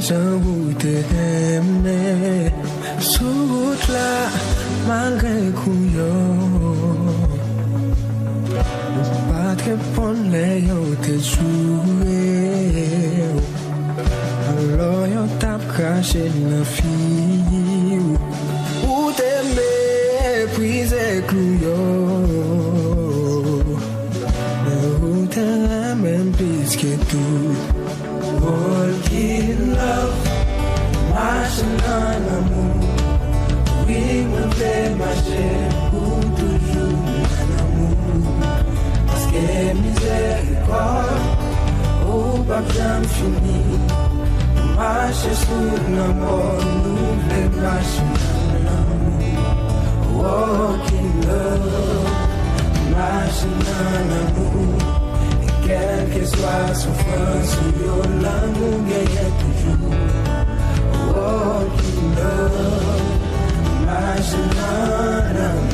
j'avoue t'aimer. Sous route là, malgré couillon. Pas de répondre, les yo te joué. Alors yo tape craché la fille. Ou t'aimer, puis c'est couillon. Mais ou t'aimer même plus que tout. Walking love, marching dans l'amour. Oui, mon père marchait pour toujours dans l'amour. Parce que miséricorde, oh, pas jamais fini. Marcher sous l'amour, nous voulons marcher dans l'amour. Walking love, marching dans l'amour. Quelle que soit la souffrance, l'amour gagne toujours. Walking love, marching dans l'amour.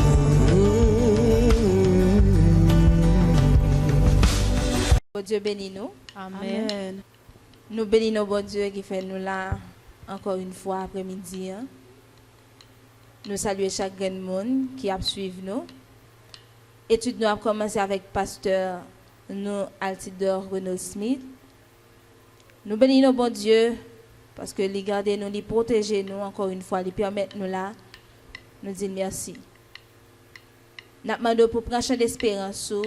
Bon Dieu bénis nous. Amen. Amen. Nous bénissons bon Dieu qui fait nous là encore une fois après-midi. Hein. Nous saluons chaque grand monde qui a suivi nous. Étude nous a commencé avec pasteur nous Altidor Renaud Smith. Nous bénissons bon Dieu parce que les garder nous, les protéger nous encore une fois, les permettre nous là. Nous disons merci. Nous demandons pour prendre champ d'espérance sur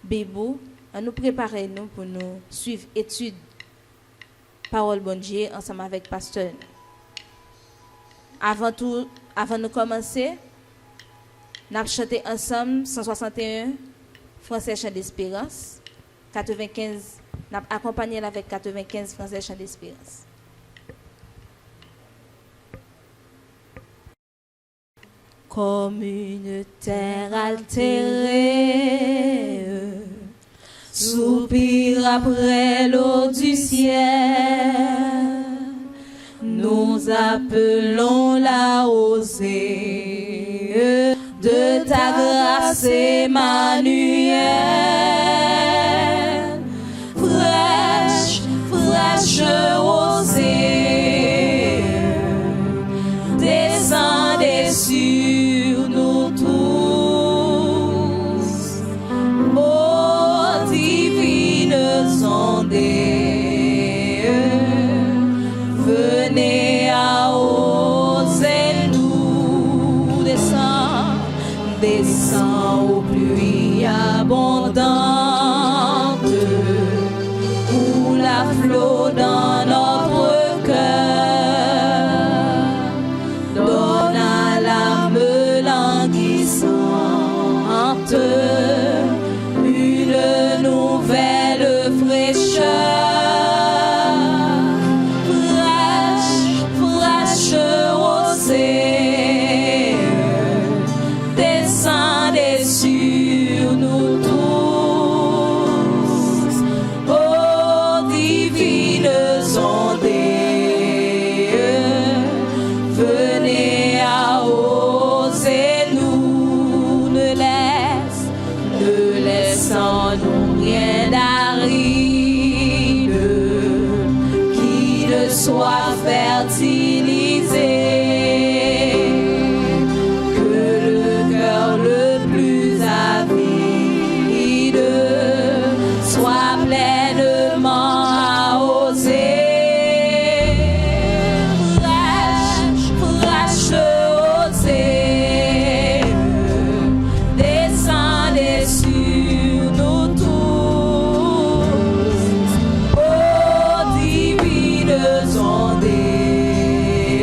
Bibou, à nous préparer nous pour nous suivre étude parole bon Dieu ensemble avec pasteur. Avant de commencer, nous avons chanté ensemble 161 Français Chant d'Espérance, 95, nous avons accompagné avec 95 Français Chant d'Espérance. Comme une terre altérée, soupire après l'eau du ciel, nous appelons la rosée de ta grâce, Emmanuel. Fraîche, fraîche rosée, descendez sur nous tous. Ô divine ondée, venez arroser nous. Descends aux pluies abondantes, où la flot dans notre cœur, donne à l'âme languissante une nouvelle fraîcheur. Fraîche, fraîche rosée, descendez sur nous tous. Ô divines ondées, venez arroser nous. Ne laissons-nous rien d'aride qui ne soit fertilisé. Sois pleinement arrosé. Fraîche, fraîche rosée, descendez sur nous tous. Ô divines ondées,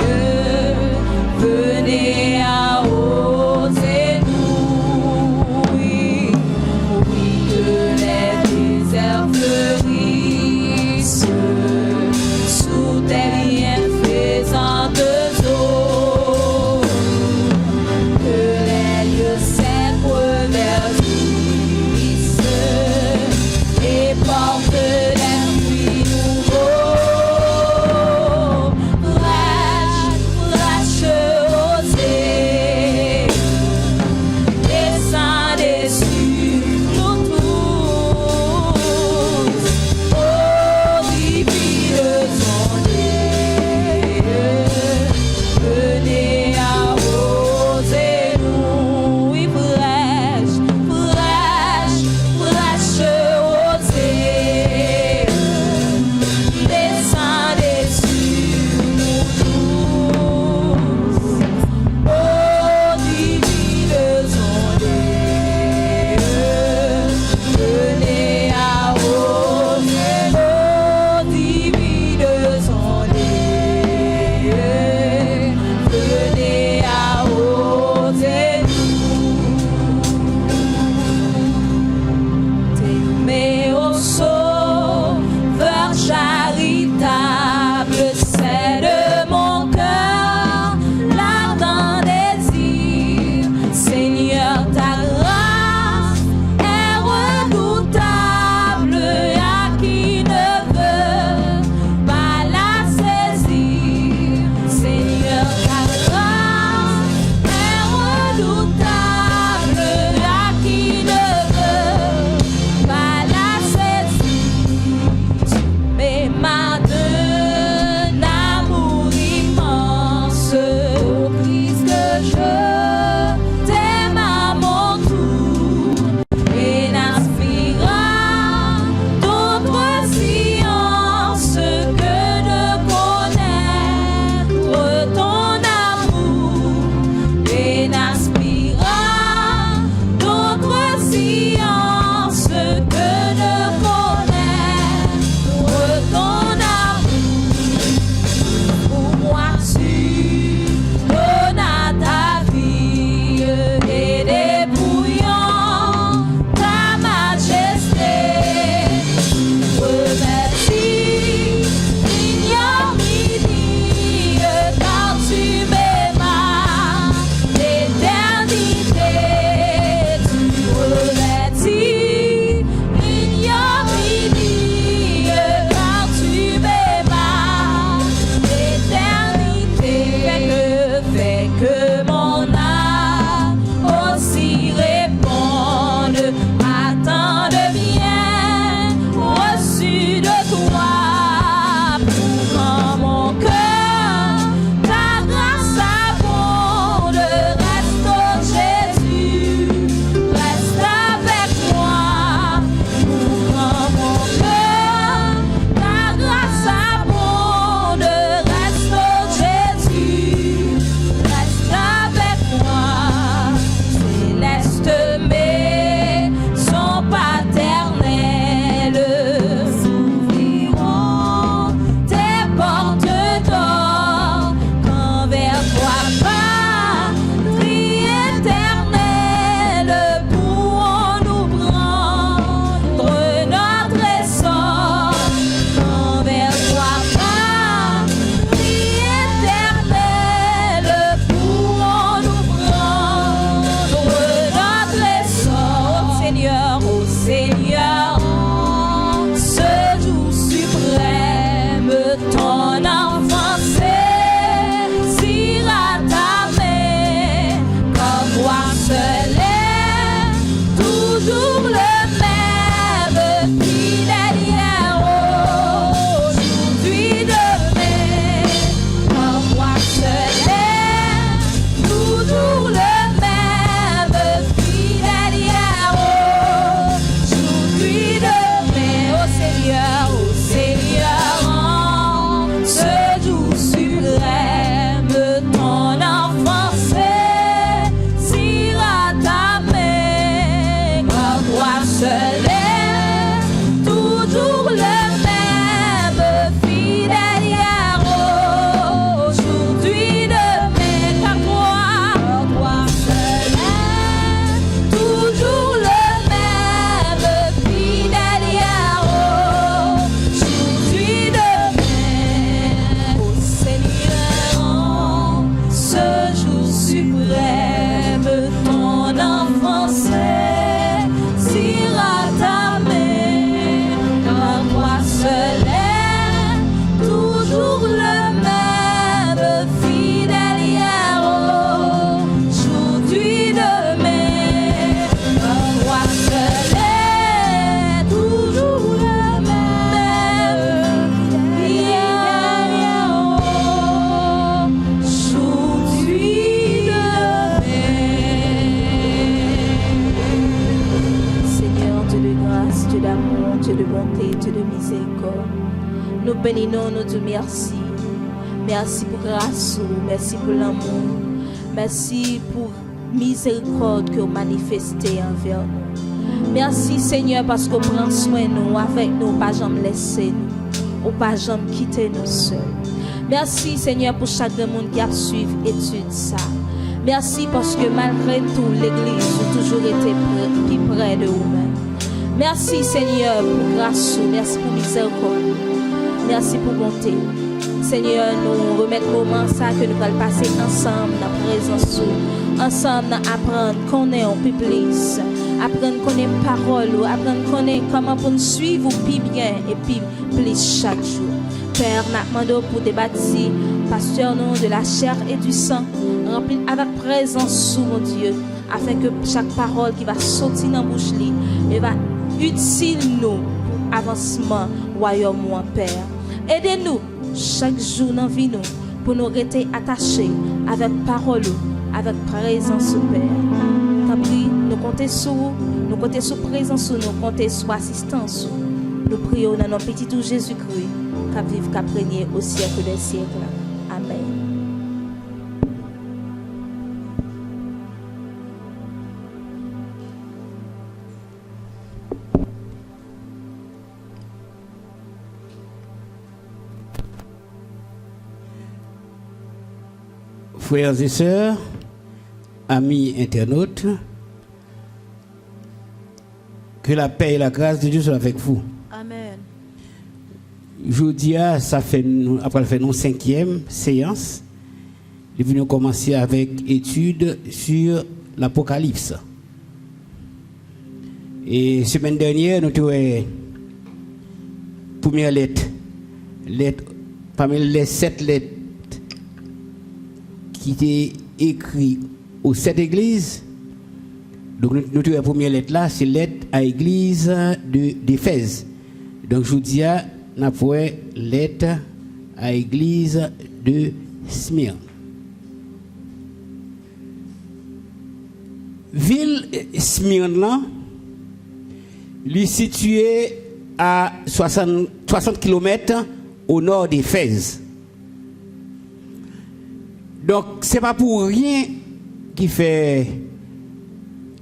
Dieu d'amour, Dieu de bonté, Dieu de miséricorde. Nous bénissons, nous disons merci. Merci pour grâce, merci pour l'amour, merci pour miséricorde que vous manifestez envers nous. Merci Seigneur parce que vous prenez soin de nous, avec nous, pas jamais laisser nous, ou pas jamais quitter nous seuls. Merci Seigneur pour chaque monde qui a suivi l'étude ça. Merci parce que malgré tout, l'Église a toujours été plus près de vous-même. Merci Seigneur pour grâce, merci pour miséricorde, merci pour bonté. Seigneur, nous remettons le moment ça que nous allons passer ensemble dans la présence, ensemble apprendre qu'on est en plus plus, apprendre qu'on est parole, apprendre qu'on est comment pour nous suivre plus bien et plus chaque jour. Père, nous demandons pour débattre, pasteur nous de la chair et du sang, rempli avec présence sous mon Dieu, afin que chaque parole qui va sortir dans la bouche va utile nous pour avancement royaume mon Père. Aidez-nous chaque jour dans la vie nous pour nous rester attachés avec parole, avec présence au Père. T'as pris, nous comptons sur vous, nous comptons sur présence, nous comptons sur assistance. Nous prions dans notre petit tout Jésus-Christ, qui vive, qui règne au siècle des siècles. Amen. Frères et sœurs, amis internautes, que la paix et la grâce de Dieu soient avec vous. Amen. Aujourd'hui, après nos 5e séance, nous venons commencer avec étude sur l'Apocalypse. Et semaine dernière, nous avons première lettre, parmi les 7 lettres qui étaient écrites aux 7 églises. Donc, nous avons la première lettre là, c'est lettre à l'église d'Éphèse. Donc, je vous dis, nous avons lettre à l'église de Smyrne. Ville Smyrne là, est située à 60 km au nord d'Éphèse. Donc, ce n'est pas pour rien qui fait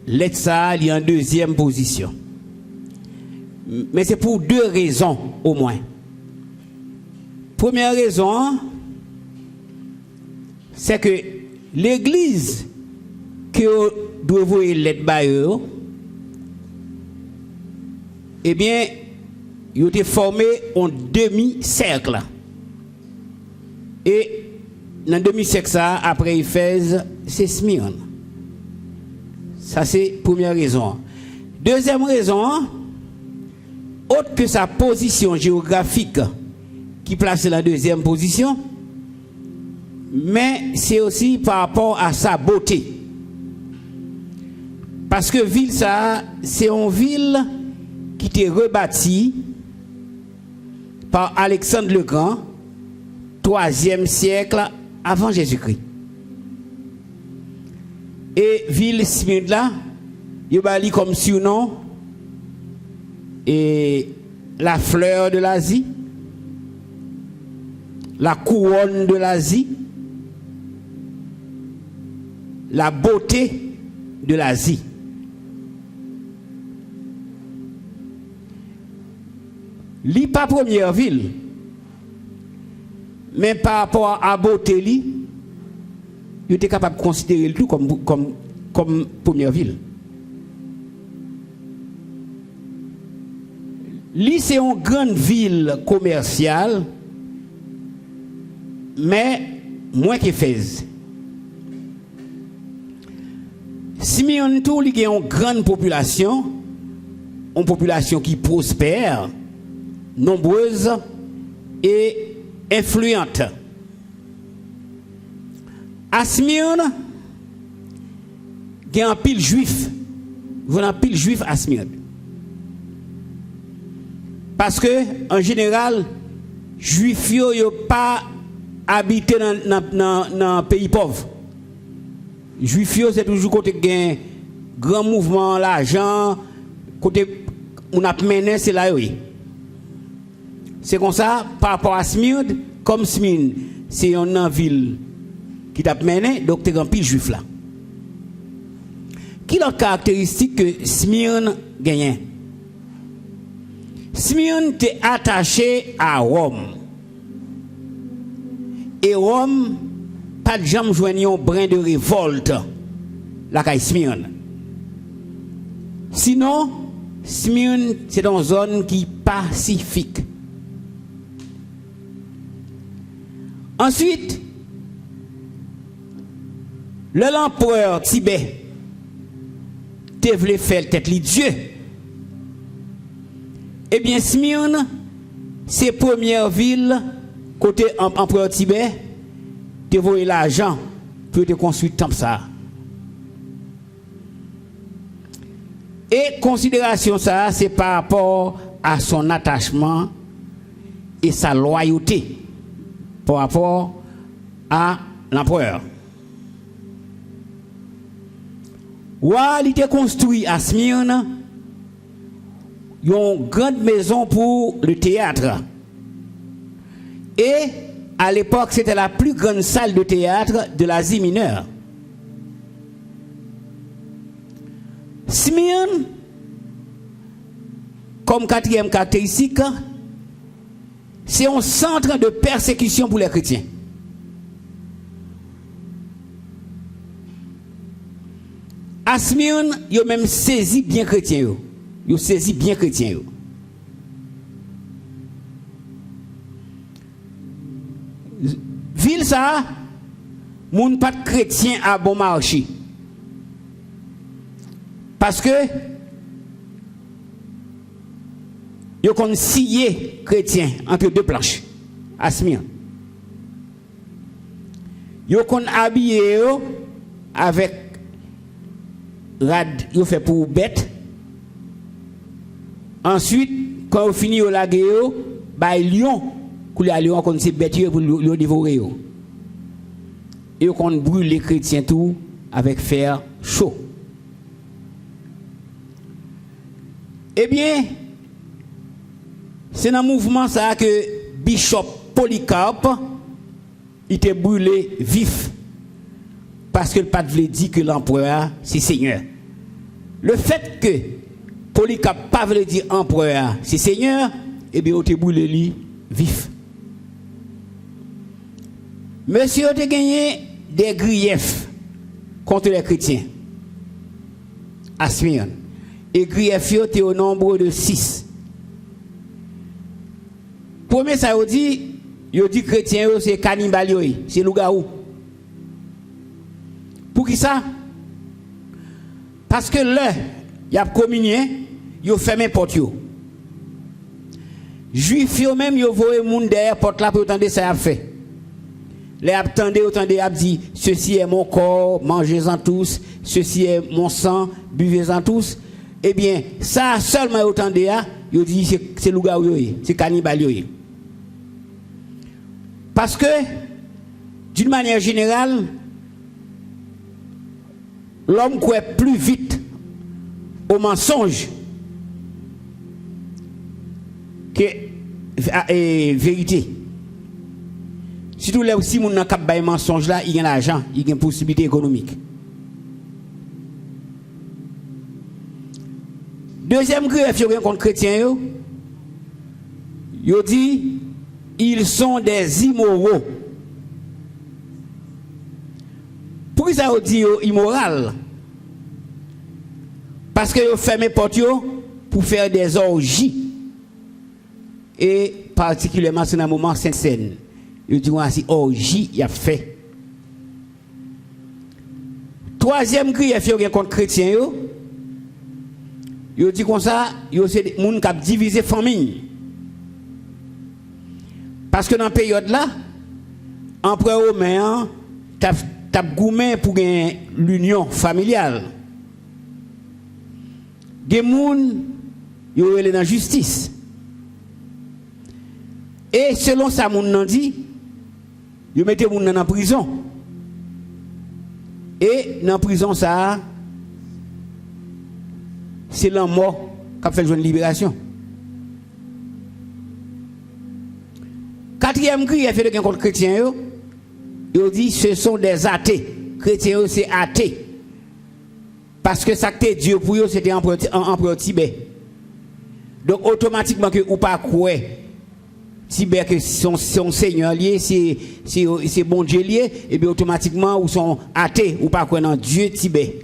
lettre ça, il est en 2e position. Mais c'est pour 2 raisons au moins. Première raison, c'est que l'église que doit voir lettre bailleur, eh bien, il a été formé en demi-cercle. Et dans le demi-cercle, après Éphèse, c'est Smyrne. Ça, c'est la première raison. Deuxième raison, autre que sa position géographique qui place la 2e position, mais c'est aussi par rapport à sa beauté. Parce que ville ça, c'est une ville qui était rebâtie par Alexandre le Grand, 3e siècle avant Jésus-Christ. Et ville Smyrne là, il y a comme surnom et la fleur de l'Asie, la couronne de l'Asie, la beauté de l'Asie. Li pas première ville, mais par rapport à beauté li, il était capable de considérer le tout comme première ville. Li c'est une grande ville commerciale, mais moins qu'Éphèse. Smyrne tout li a une grande population, une population qui prospère, nombreuse et influente. À Smyrne, il y a un pile juif. Il y a un pile juif à Smyrne. Parce que, en général, juifs n'ont pas habité dans un pays pauvre. Juifs, c'est toujours côté gain, grand mouvement, l'argent, côté a mené c'est là oui. C'est comme ça par rapport à Smyrne, comme Smyrne c'est une ville qui t'a mené, donc tu es un pile juif là. Qui est la caractéristique que Smyrne gagne? Smyrne est attaché à Rome. Et Rome, pas de jamais joindre un brin de révolte, la caille Smyrne. Sinon, Smyrne, c'est dans une zone qui est pacifique. Ensuite, l'empereur Tibet te voulait faire tête li Dieu. Eh bien, Smyrne, c'est la première ville côté empereur Tibet, te voyé l'argent pour te construire le temple ça. Et considération ça, c'est par rapport à son attachement et sa loyauté par rapport à l'empereur. Ouah, il était construit à Smyrne une grande maison pour le théâtre. Et à l'époque, c'était la plus grande salle de théâtre de l'Asie mineure. Smyrne, comme quatrième caractéristique, c'est un centre de persécution pour les chrétiens. À Smyrne, ils ont même saisi bien chrétien. Ils ont saisi bien chrétien. Ville ça, moun pas de chrétien à bon marché. Parce que ils ont scié chrétien entre deux planches à Smyrne. Ils ont habillé avec rad, ils fait pour bête. Ensuite, quand ils finissent au lagué, bah lion, qu'on a lion qu'on s'est bête pour le dévorer. Et qu'on brûle les chrétiens tout avec fer chaud. Eh bien, c'est dans le mouvement ça que Bishop Polycarpe était brûlé vif. Parce que le pape voulait dire que l'empereur, c'est Seigneur. Le fait que Polycarpe pas voulait dire empereur, c'est Seigneur, eh bien, on te brûlé lui vif. Monsieur a gagné des griefs contre les chrétiens à Smyrne. Et griefs étaient au nombre de 6. Premier, ça veut dire, il dit chrétien, c'est cannibal, c'est loup-garou. Pour qui ça? Parce que là, il y a communié, il a fermé porte. Juifs, même, ils ont volé le monde derrière porte là pour attendre ça a fait. Les attendez, dit, ceci est mon corps, mangez-en tous, ceci est mon sang, buvez-en tous. Eh bien, ça seulement attendez, ils dit c'est loup-garou, c'est cannibal. Parce que, d'une manière générale, l'homme croit plus vite au mensonge que à vérité. Surtout là aussi, mon n'a pas mensonge là, il y a l'argent, il y a une possibilité économique. Deuxième greffe, il y a contre chrétiens, il dit ils sont des immoraux. Pourquoi ça dit immoral? Parce que vous fermez porte pour faire des orgies. Et particulièrement c'est dans le moment Sainte-Seine. Ils disent ainsi orgie il a fait. Troisième grief contre chrétiens ils disent comme ça, c'est des gens qui ont divisé famille. Parce que dans cette période-là, l'empereur romain t'a goumé pour l'union familiale. Des gens qui sont dans la justice. Et selon ça, moun nan dit, ils mettent les gens dans la prison. Et dans la prison, ça, c'est la mort qui a fait une libération. Quatrième cri, il fait de contre chrétiens, il dit ce sont des athées. Chrétiens, c'est athée. Parce que ça que Dieu pour eux, c'était empereur Tibet. Donc automatiquement que ou pas quoi Tibet que son Seigneur lié, c'est bon Dieu lié, et bien automatiquement ou sont athées ou pas quoi dans Dieu Tibet.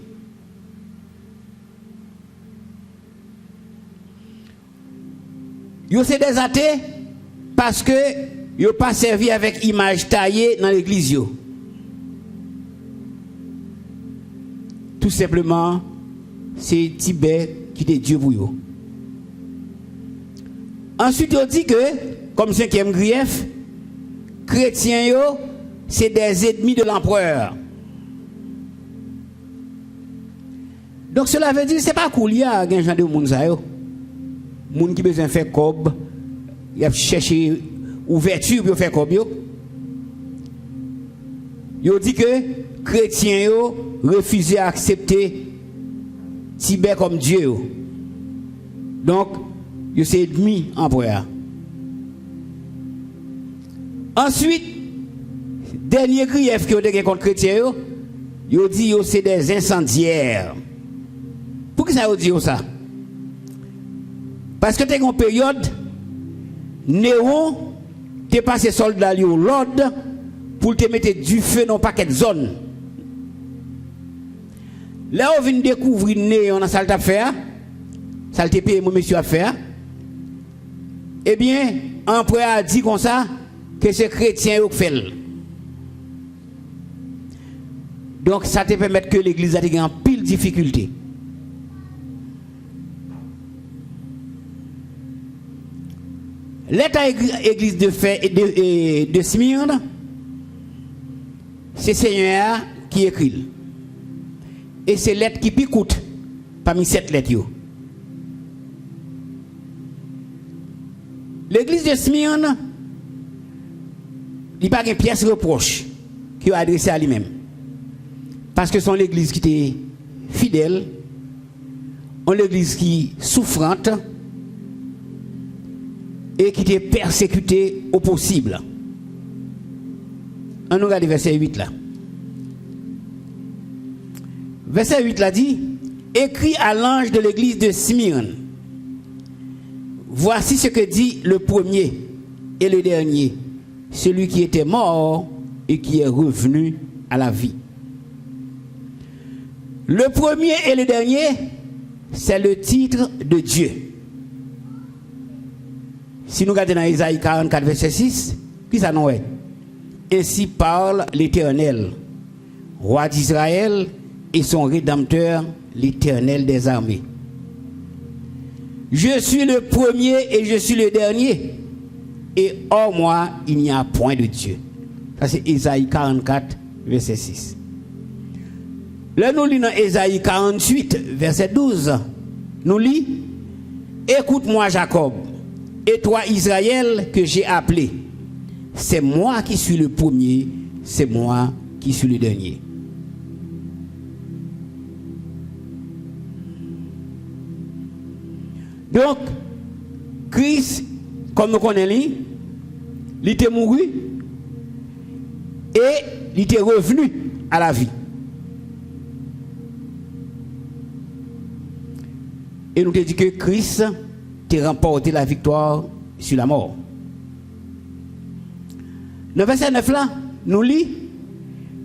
Yo c'est des athées parce que yo pas servi avec image taillée dans l'église yo. Tout simplement, c'est Tibet qui est Dieu pour eux. Ensuite, on dit que, comme cinquième grief, chrétiens, c'est des ennemis de l'empereur. Donc cela veut dire que ce n'est pas cool, il y a un genre de monde, monde qui a besoin de faire cob, il a cherché ouverture pour faire cob. Il dit que chrétiens refusent d'accepter Tibet comme Dieu. Donc, ils sont ennemis empereur. Ensuite, dernier grief qui ont été contre les chrétiens, ils dit que c'est des incendiaires. Pourquoi ça dit ça? Parce que tu as une période, Néron, tu es passé soldat au l'ordre pour te mettre du feu dans un paquet de zones. Là, on vient découvrir Néron dans sa affaire, ça te paye mon monsieur à faire. Eh bien, l'empereur a dit comme ça que c'est chrétien qui fait. Donc, ça te permet que l'église a en pile difficulté. L'état église de Smyrne, c'est Seigneur qui écrit. Et c'est lettre qui picoute parmi 7 lettres. L'église de Smyrne, il n'y a pas de pièce reproche qui a adressé à lui-même. Parce que c'est l'église qui était fidèle, l'église qui est souffrante et qui était persécutée au possible. On nous regarde verset 8 là. Verset 8 là dit, écrit à l'ange de l'église de Smyrne, voici ce que dit le premier et le dernier, celui qui était mort et qui est revenu à la vie. Le premier et le dernier, c'est le titre de Dieu. Si nous regardons dans Isaïe 44, verset 6, qui ça nous est? Ainsi parle l'Éternel, roi d'Israël et son rédempteur, l'Éternel des armées. Je suis le premier et je suis le dernier, et hors moi, il n'y a point de Dieu. Ça c'est Isaïe 44, verset 6. Là, nous lisons dans Isaïe 48, verset 12. Nous lisons, écoute-moi Jacob, et toi Israël que j'ai appelé. C'est moi qui suis le premier, c'est moi qui suis le dernier. Donc, Christ, comme nous connaissons, il était mort et il était revenu à la vie. Et nous te dit que Christ t'a remporté la victoire sur la mort. Dans le verset 9 là, nous lisons,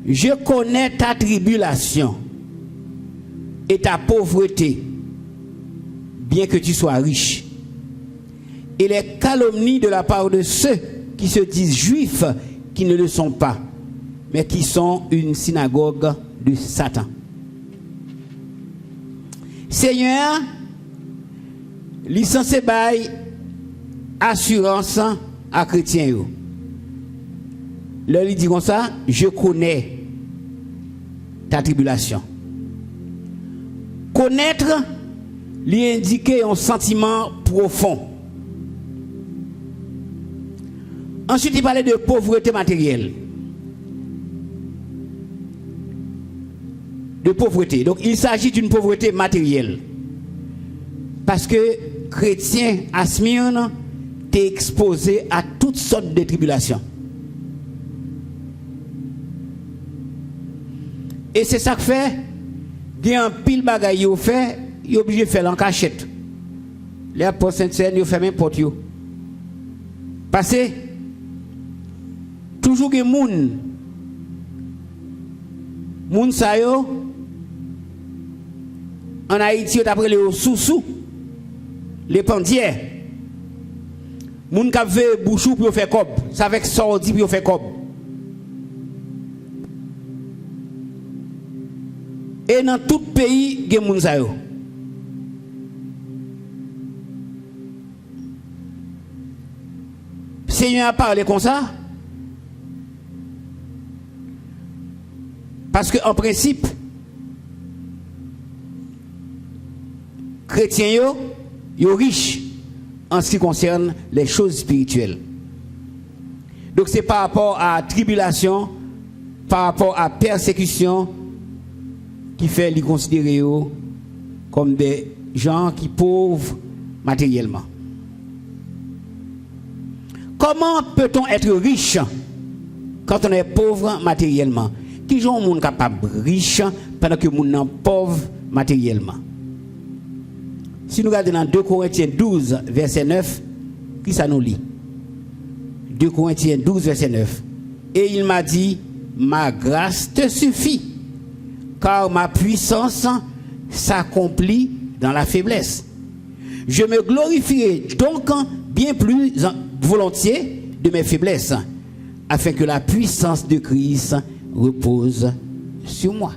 je connais ta tribulation et ta pauvreté, bien que tu sois riche, et les calomnies de la part de ceux qui se disent juifs, qui ne le sont pas, mais qui sont une synagogue de Satan. Seigneur, licence bail assurance à chrétiens. Là, il dit comme ça, je connais ta tribulation. Connaître, lui indiquer un sentiment profond. Ensuite, il parlait de pauvreté matérielle. De pauvreté. Donc, il s'agit d'une pauvreté matérielle. Parce que chrétiens à Smyrne t'es exposé à toutes sortes de tribulations. Et c'est ça que fait, il y a un pile bagaille yo fait, il est obligé de faire en cachette. Les apôtres Saint-Seine, ils font n'importe quoi. Parce que toujours que moun sa yo en Haïti d'après les sous les pendières moun k'ap ve bouchou pour faire cob ça avec sordi pour faire cob et dans tout pays gen moun sa yo Seigneur a parlé comme ça parce que en principe chrétiens yo riches en ce qui concerne les choses spirituelles. Donc c'est par rapport à tribulation, par rapport à persécution qui fait les considérer comme des gens qui pauvres matériellement. Comment peut-on être riche quand on est pauvre matériellement? Qui sont les gens capables riche pendant que les gens sont pauvres matériellement? Si nous regardons dans 2 Corinthiens 12, verset 9, qui ça nous lit? 2 Corinthiens 12, verset 9. Et il m'a dit, ma grâce te suffit, car ma puissance s'accomplit dans la faiblesse. Je me glorifierai donc bien plus volontiers de mes faiblesses, afin que la puissance de Christ repose sur moi.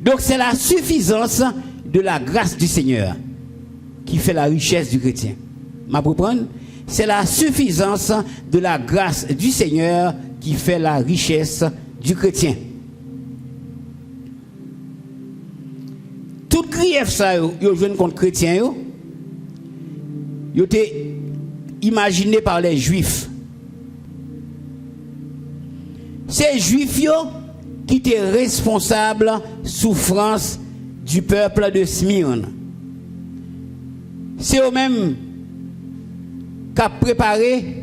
Donc c'est la suffisance de la grâce du Seigneur qui fait la richesse du chrétien. C'est la suffisance de la grâce du Seigneur qui fait la richesse du chrétien. Tout grief ça yo jeune contre chrétien yo été imaginé par les juifs. Ces juifs yo qui étaient responsables souffrance du peuple de Smyrne. C'est eux-mêmes qui ont préparé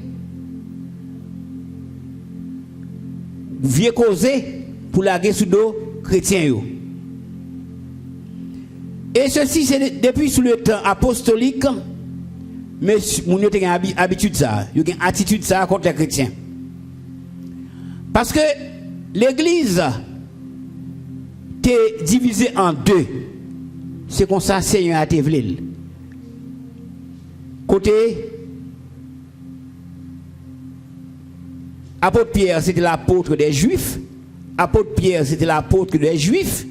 vieux causé pour la guerre sous dos chrétien. Et ceci, c'est depuis sous le temps apostolique, mais nous avons une habitude ça, une attitude ça contre les chrétiens. Parce que l'église est divisée en deux. C'est comme ça, Seigneur a été voulu. Côté apôtre Pierre, c'était l'apôtre des Juifs. Apôtre Pierre, c'était l'apôtre des Juifs.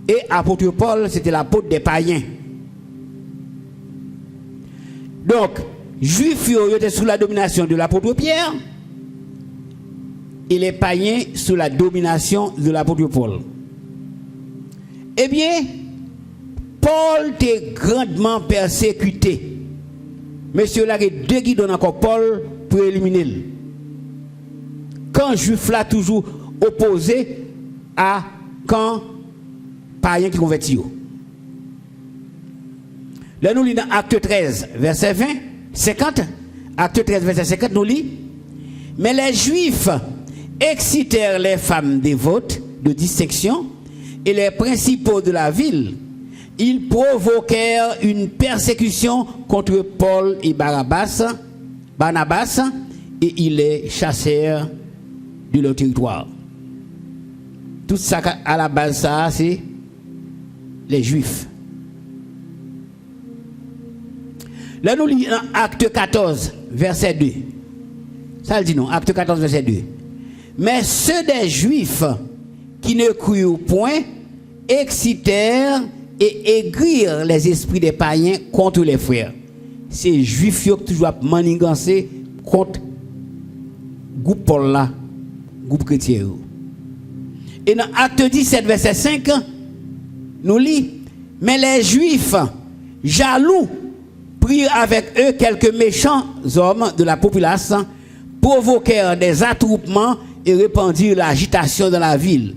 Et apôtre Paul, c'était l'apôtre des païens. Donc, Juifs étaient sous la domination de l'apôtre Pierre. Et les païens sous la domination de l'apôtre Paul. Eh bien, Paul était grandement persécuté. Monsieur là, il y a deux qui donnent encore Paul pour éliminer. Quand juif là toujours opposé à quand païen qui convertit. Là nous lisons dans Acte 13 verset 20 50 Acte 13 verset 50 nous lisons mais les juifs excitèrent les femmes dévotes de distinction et les principaux de la ville. Ils provoquèrent une persécution contre Paul et Barnabas et ils les chassèrent de leur territoire. Tout ça à la base, ça, c'est les Juifs. Là, nous lisons Acte 14, verset 2. Ça le dit non, Acte 14, verset 2. Mais ceux des Juifs qui ne crurent point excitèrent et aigrirent les esprits des païens contre les frères. Ces Juifs qui toujours manigancé contre groupe Paul là, groupe chrétien. Et dans Acte 17, verset 5, nous lisons, mais les Juifs jaloux prirent avec eux quelques méchants hommes de la populace, provoquèrent des attroupements et répandirent l'agitation dans la ville.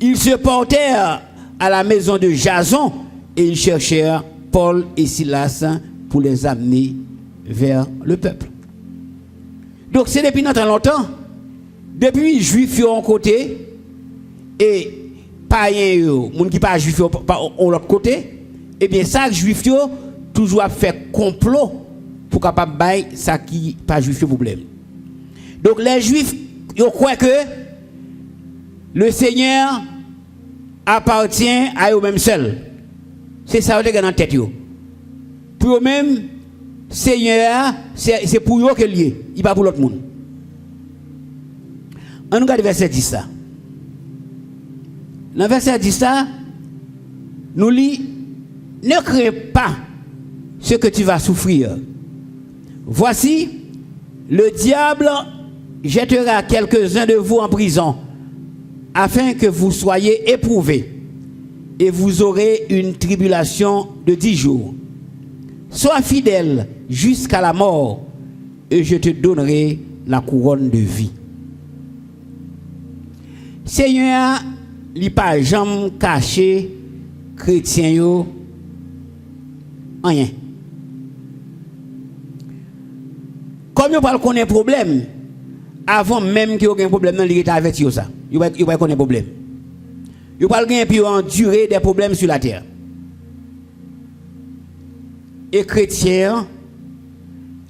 Ils se portèrent à la maison de Jason et ils cherchèrent Paul et Silas pour les amener vers le peuple. Donc c'est depuis longtemps, depuis les Juifs ont un côté et païens, les qui pas Juifs ont l'autre côté, et bien ça, Juifs toujours fait complot pour capable bailler ça qui pas Juif problème. Donc les Juifs, ils croient que le Seigneur appartient à eux-mêmes seuls. C'est ça qu'ils ont dans tête. Pour eux-mêmes, Seigneur, c'est pour eux qu'il est, il pas pour l'autre monde. On regarde verset 10 ça. Dans verset 10 ça, nous lit, ne crains pas ce que tu vas souffrir. Voici, le diable jettera quelques-uns de vous en prison, afin que vous soyez éprouvés, et vous aurez une tribulation de 10 jours. Sois fidèle jusqu'à la mort, et je te donnerai la couronne de vie. Seigneur, il n'a pas jamais caché chrétien yo rien. Comme vous parlez qu'on a un problème, avant même qu'il y ait un problème, il est averti ça. Il va qu'on a un problème. Il va pas endurer des problèmes sur la terre. Et chrétien,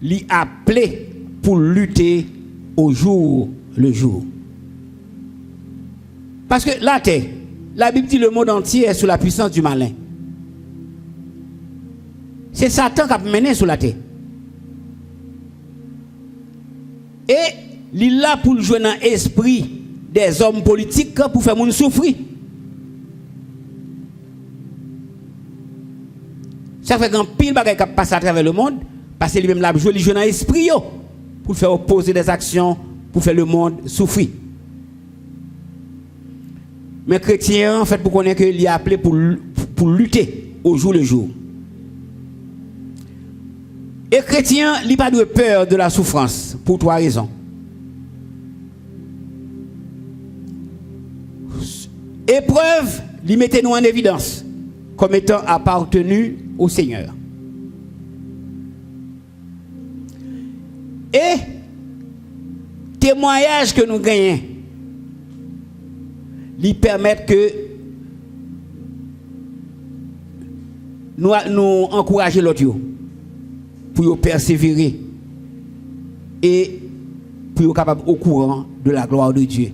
lui appelé pour lutter au jour le jour. Parce que la terre, la Bible dit le monde entier est sous la puissance du malin. C'est Satan qui a mené sur la terre. Et il est là pour jouer dans l'esprit des hommes politiques pour faire moun souffrir. Ça fait qu'un pile bagaille qui passe à travers le monde, parce que lui-même l'a joué dans l'esprit pour faire opposer des actions, pour faire le monde souffrir. Mais chrétien, en fait, pour connaître qu'il est appelé pour lutter au jour le jour. Et chrétien, il n'a pas de peur de la souffrance, pour 3 raisons. Épreuve, il mettait nous en évidence comme étant appartenu au Seigneur. Et témoignage que nous gagnons, lui permettent que nous encourager l'autre pour persévérer et pour être capable au courant de la gloire de Dieu.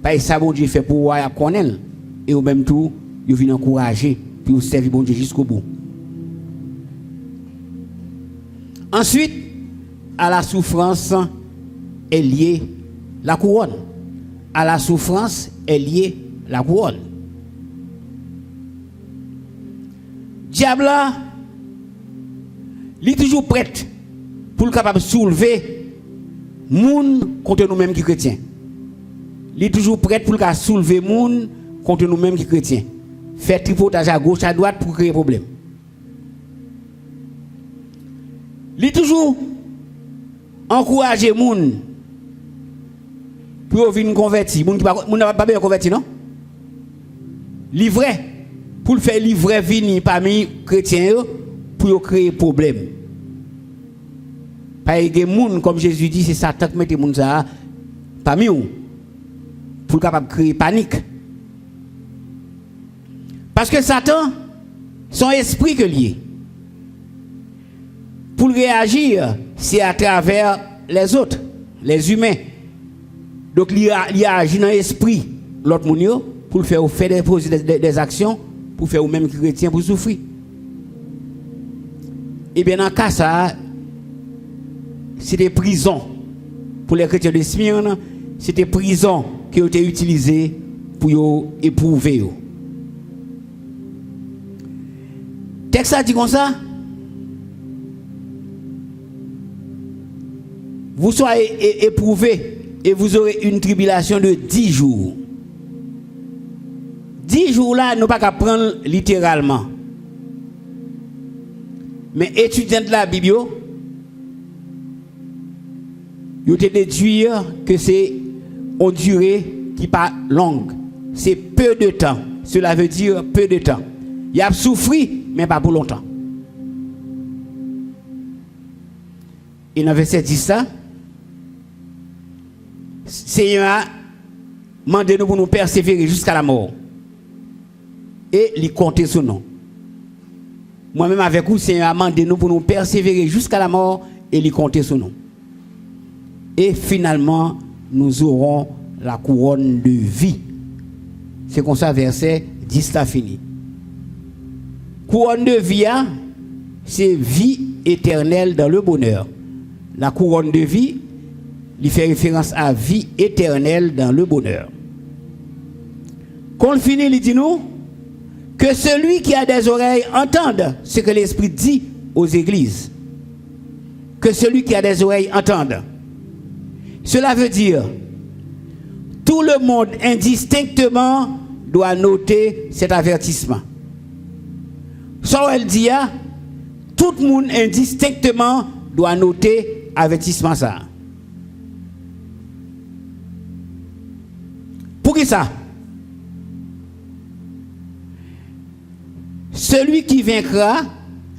Parce que ça, bon Dieu fait pour voir à connaître et au même temps, il vient encourager pour servir bon Dieu jusqu'au bout. Ensuite, à la souffrance est liée la couronne. À la souffrance est liée la couronne. Diable, il est toujours prêt pour le capable de soulever moun contre nous-mêmes qui chrétiens. Il est toujours prêt pour le soulever moun contre nous-mêmes qui chrétiens. Faire tripotage à gauche, à droite pour créer problème. Il est toujours encourager moun pour venir convertir. Moun n'a pas bien converti, non? Livrer pour le faire livrer venir parmi chrétiens pour créer problème. Par exemple, moun comme Jésus dit, c'est Satan qui met moun ça parmi eux pour capable créer panique. Parce que Satan, son esprit que lié. Pour réagir, c'est à travers les autres, les humains. Donc, il agit dans l'esprit, l'autre monde, pour faire des actions, pour faire même chrétien pour souffrir. Et bien, dans le cas, ça, c'est des prisons. Pour les chrétiens de Smyrne, c'est des prisons qui ont été utilisées pour éprouver. Texte ça dit comme ça. Vous soyez éprouvés et vous aurez une tribulation de 10 jours. 10 jours là, nous ne pouvons pas prendre littéralement. Mais étudiants de la Bible, ils ont déduire que c'est une durée qui n'est pas longue. C'est peu de temps cela veut dire peu de temps. Il a souffert, mais pas pour longtemps. Et dans verset 10 ça, Seigneur a demandé nous pour nous persévérer jusqu'à la mort. Et il comptait sur nous. Moi-même avec vous, Seigneur a demandé nous pour nous persévérer jusqu'à la mort et il comptait sur nous. Et finalement, nous aurons la couronne de vie. C'est comme ça, verset 10 là fini. Couronne de vie, c'est vie éternelle dans le bonheur. La couronne de vie, il fait référence à vie éternelle dans le bonheur. Quand on finit, il dit nous que celui qui a des oreilles entende ce que l'Esprit dit aux églises. Que celui qui a des oreilles entende. Cela veut dire tout le monde indistinctement doit noter cet avertissement. Ça elle dit, tout le monde indistinctement doit noter avertissement ça. Pour qui ça? Celui qui vaincra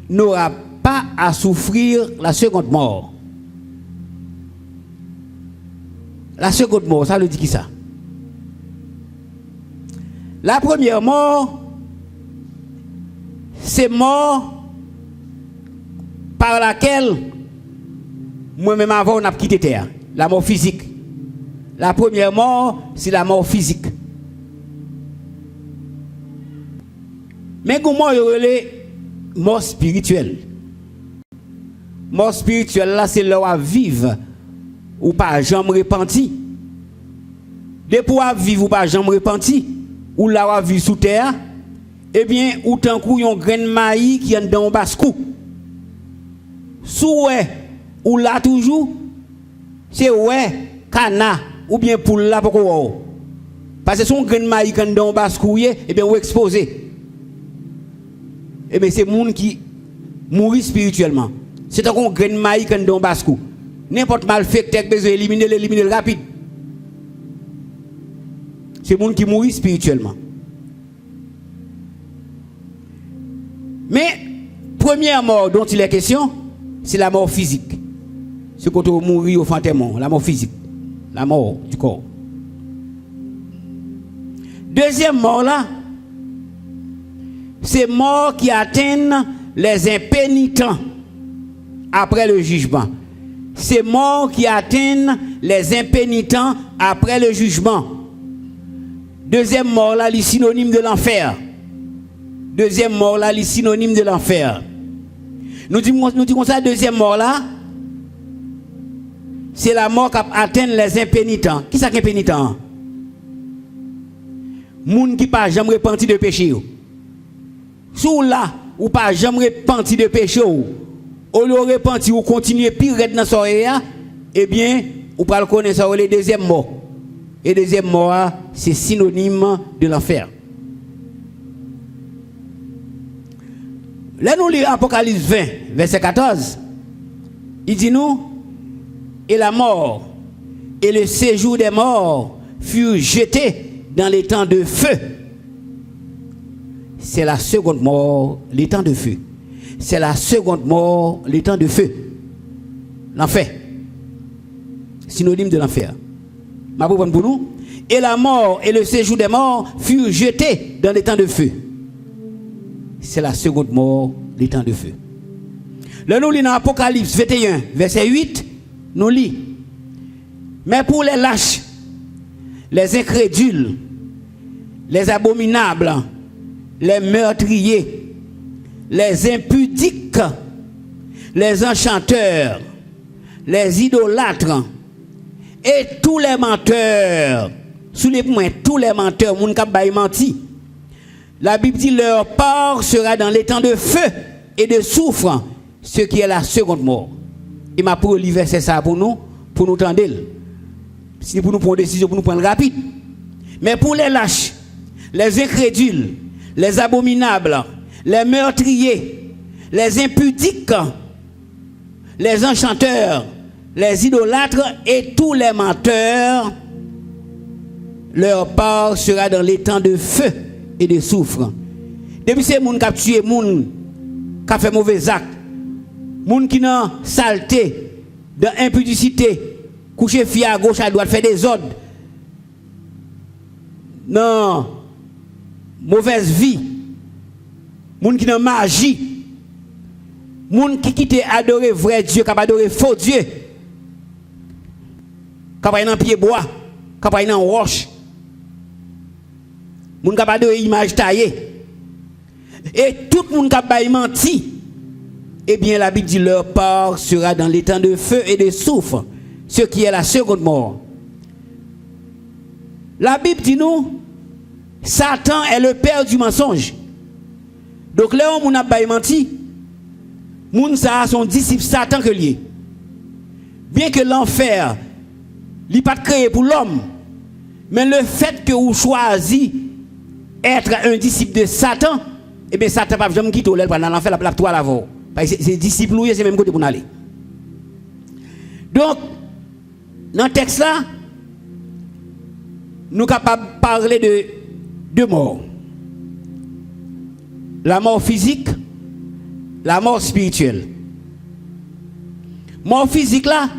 n'aura pas à souffrir la seconde mort. La seconde mort, ça veut dire qui ça? La première mort, c'est mort par laquelle moi-même avant on a quitté terre. La mort physique. La première mort, c'est la mort physique. Mais comment il y a mort spirituelle? Mort spirituelle, là, c'est là où vivre ou pas jamais repenti. Depuis où vivre ou pas jamais repenti, ou là où vivre sous terre, eh bien, ou tant qu'on y a un grain de maïs qui est dans un bascou. Sous ou là toujours, c'est cana ou bien pour là pourquoi? Parce que son grain de maïs qui est dans un bascou, eh bien, ou exposé. Eh bien, c'est le monde qui mourit spirituellement. C'est un grain de maïs qui est dans un bascou. N'importe mal fait que tu as besoin d'éliminer rapide. C'est le monde qui mourit spirituellement. Mais, première mort dont il est question, c'est la mort physique. C'est quand on mourit au fantôme, la mort physique. La mort du corps. Deuxième mort là, c'est mort qui atteint les impénitents après le jugement. C'est mort qui atteint les impénitents après le jugement. Deuxième mort là, c'est synonyme de l'enfer. Deuxième mort là, c'est synonyme de l'enfer. Nous disons ça, deuxième mort là, c'est la mort qui atteint les impénitents. Qui c'est impénitent? Moun qui pas jamais repenti de péché. Sous là, ou pas jamais repenti de péché. Ou le repenti ou continuer pire dans soirée, eh bien, ou pas le connaître les deuxième mort. Et deuxième mort, c'est synonyme de l'enfer. Là, nous lisons Apocalypse 20, verset 14. Il dit nous, et la mort et le séjour des morts furent jetés dans les temps de feu. C'est la seconde mort, les temps de feu. C'est la seconde mort, les temps de feu. L'enfer. Synonyme de l'enfer. Ma pour nous. Et la mort et le séjour des morts furent jetés dans les temps de feu. C'est la seconde mort, les temps de feu. Là, nous lisons dans Apocalypse 21, verset 8, nous lisons. Mais pour les lâches, les incrédules, les abominables, les meurtriers, les impudiques, les enchanteurs, les idolâtres et tous les menteurs, sous les points, tous les menteurs, moun k'ap bay menti. La Bible dit leur part sera dans les temps de feu et de soufre, ce qui est la seconde mort. Il m'a pour le verset ça pour nous tendre. Si pour nous prendre une décision, pour nous prendre rapide. Mais pour les lâches, les incrédules, les abominables, les meurtriers, les impudiques, les enchanteurs, les idolâtres et tous les menteurs, leur part sera dans les temps de feu et de soufre. Depuis c'est moun qui a tué moun, qui a fait mauvais actes, moun qui n'a saleté, dans impudicité, coucher fille à gauche à droite, faire des ordres. Non, mauvaise vie. Moun qui n'a magie. Moun qui quitte adorer vrai Dieu, qui adorer faux Dieu. Qui a dans pied bois, qui a dans roche. Moun qui a adorer image taillée. Et tout le monde qui a menti, eh bien la Bible dit leur part sera dans les temps de feu et de soufre, ce qui est la seconde mort. La Bible dit nous, Satan est le père du mensonge. Donc là où on a menti, moun sa son disciple Satan que lié. Bien que l'enfer n'est pas créé pour l'homme, mais le fait que vous choisissez être un disciple de Satan, eh bien Satan va jamais quitter pendant l'enfer la toile avant. C'est disciple c'est même côté pour aller. Donc dans le texte là, nous sommes capables de parler de deux morts. La mort physique, la mort spirituelle. Mort physique là,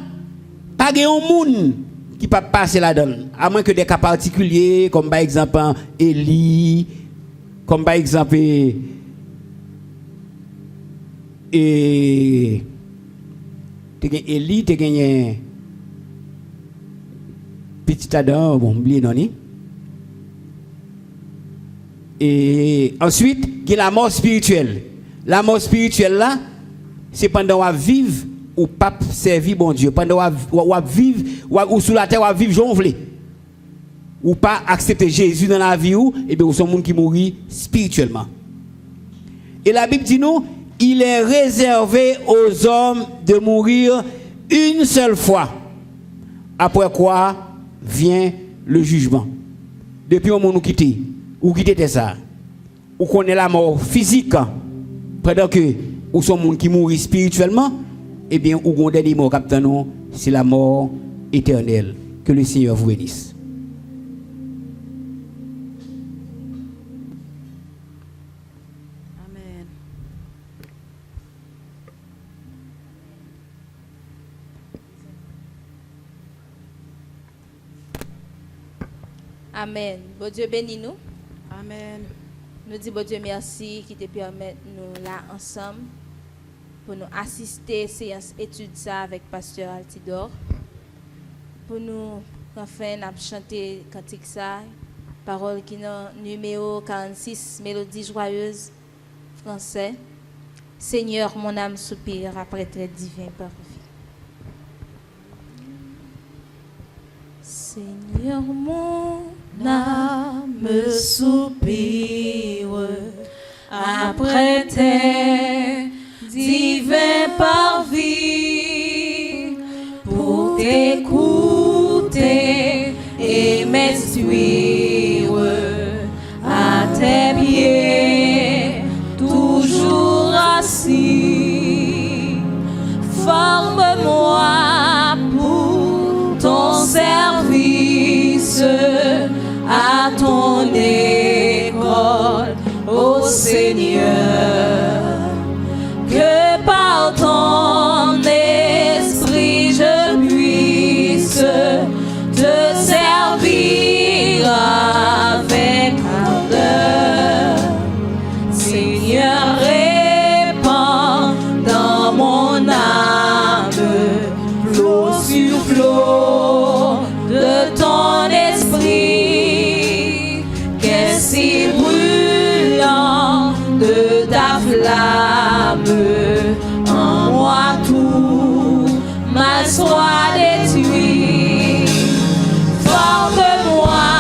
pas de monde qui peut passer là-dedans, à moins que des cas particuliers, comme par exemple Élie, comme par exemple Élie, tu as gagné petit Adam, bon, oublié non ni. Et ensuite, il y a la mort spirituelle. La mort spirituelle là, c'est pendant qu'on vivre ou pas servir bon Dieu, pendant qu'on vivre ou sous la terre ou vivre jonglé. Ou pas accepter Jésus dans la vie ou et bien ou sont monde qui mourit spirituellement. Et la Bible dit nous, il est réservé aux hommes de mourir une seule fois. Après quoi vient le jugement. Depuis au moment nous quitter, ou quitter ça. Ou connaît la mort physique pendant que ou sont monde qui mourit spirituellement, eh bien ou gon dernier mort captain non, c'est la mort éternelle. Que le Seigneur vous bénisse. Amen. Bon Dieu bénis nous. Amen. Nous disons bon Dieu merci qui te permet nous là ensemble pour nous assister à séance étude ça avec pasteur Altidor. Pour nous enfin chanter cantique ça, parole qui dans numéro 46 mélodie joyeuse français. Seigneur, mon âme soupire après tes divins parvis. Seigneur, mon âme soupire après tes divins parvis pour t'écouter et m'instruire à tes pieds, toujours assis. Forme-moi pour ton service à ton école, ô Seigneur, que par ton esprit je puisse te servir avec ardeur. Seigneur, répands dans mon âme flot sur flot de ton esprit, qu'est si brûlant de ta flamme, en moi tout mal soit détruit. Forme-moi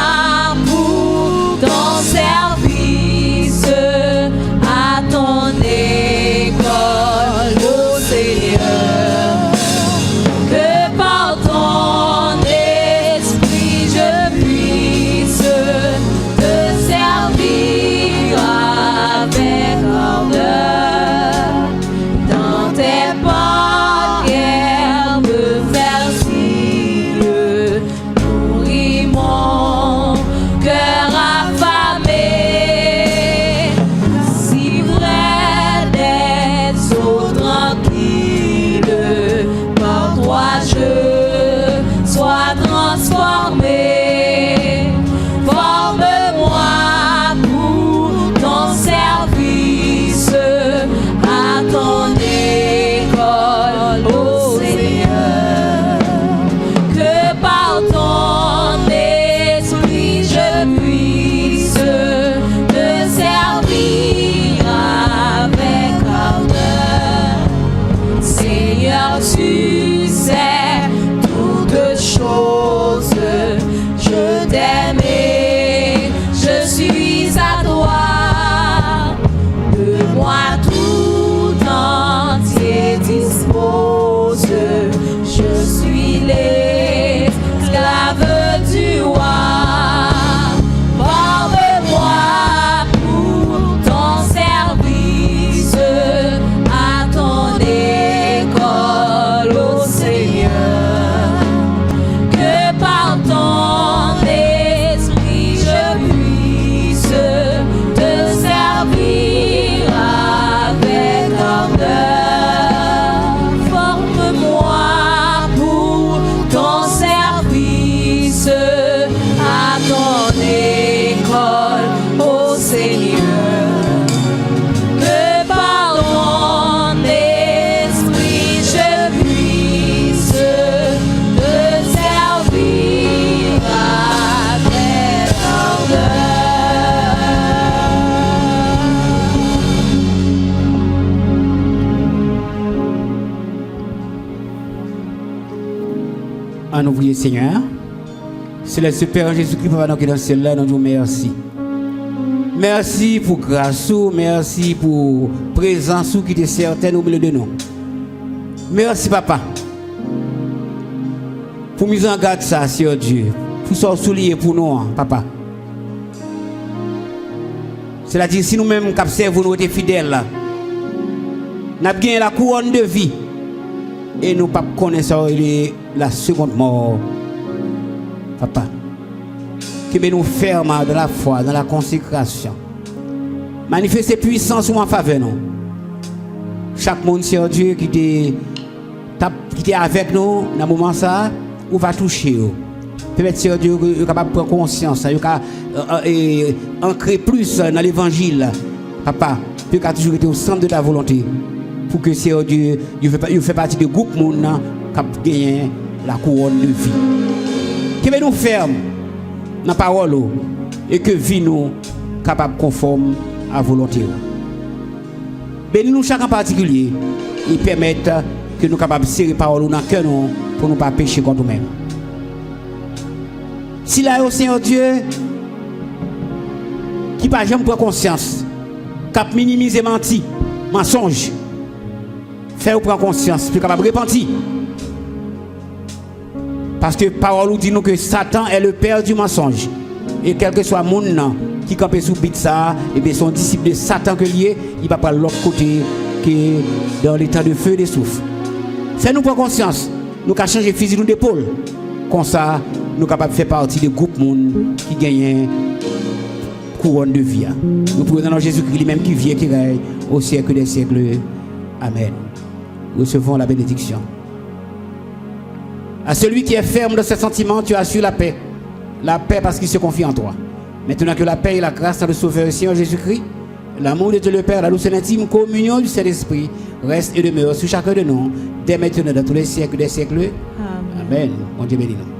en ouvrier Seigneur. C'est le Père Jésus-Christ, Papa, qui est dans le ciel là, nous disons merci. Merci pour grâce, merci pour présence qui est certaine au milieu de nous. Merci, Papa. Pour mise en garde ça, Seigneur Dieu. Pour ça, soulier pour nous, Papa. C'est-à-dire, si nous-mêmes qui servons, nous sommes fidèles, nous avons gagné la couronne de vie. Et nous ne connaissons pas la seconde mort. Papa. Que nous fermes dans la foi, dans la consécration. Manifestez puissance en faveur nous. Chaque monde, Seigneur Dieu, qui est avec nous dans ce moment ça, ou va toucher. Peut-être, Seigneur Dieu, vous êtes capable de prendre conscience, vous êtes ancré plus dans l'évangile. Papa, vous avez toujours été au centre de ta volonté. Pour que, Seigneur Dieu, vous fait partie du groupe monde qui a gagné la couronne de vie. Que nous ferme dans la parole et que vie nous capable conforme à la volonté. Bénis-nous chacun en particulier et permettre que nous capables de serrer la parole dans le cœur pour ne pas pécher contre nous-mêmes. Si là, au Seigneur Dieu, qui n'a jamais pris conscience, qui a minimisé menti, mensonge, faire prendre conscience, puis capable de repentir. Parce que la parole nous dit nous que Satan est le père du mensonge. Et quel que soit le monde qui campe sous bit ça, et bien son disciple de Satan que lié, il va pas de l'autre côté que dans l'état de feu et de souffle. Fais-nous prendre conscience, nous avons changé physique d'épaule. Comme ça, nous sommes capables de faire partie du groupe monde qui gagne couronne de vie. Nous pouvons dans Jésus-Christ lui-même qui vient, qui règne au siècle des siècles. Amen. Recevons la bénédiction. À celui qui est ferme de ses sentiments, tu assures la paix. La paix parce qu'il se confie en toi. Maintenant que la paix et la grâce de le Sauveur Seigneur Jésus-Christ, l'amour de Dieu le Père, la douce et l'intime communion du Saint-Esprit reste et demeure sur chacun de nous, dès maintenant dans tous les siècles des siècles. Amen. Amen. Mon Dieu bénis nous.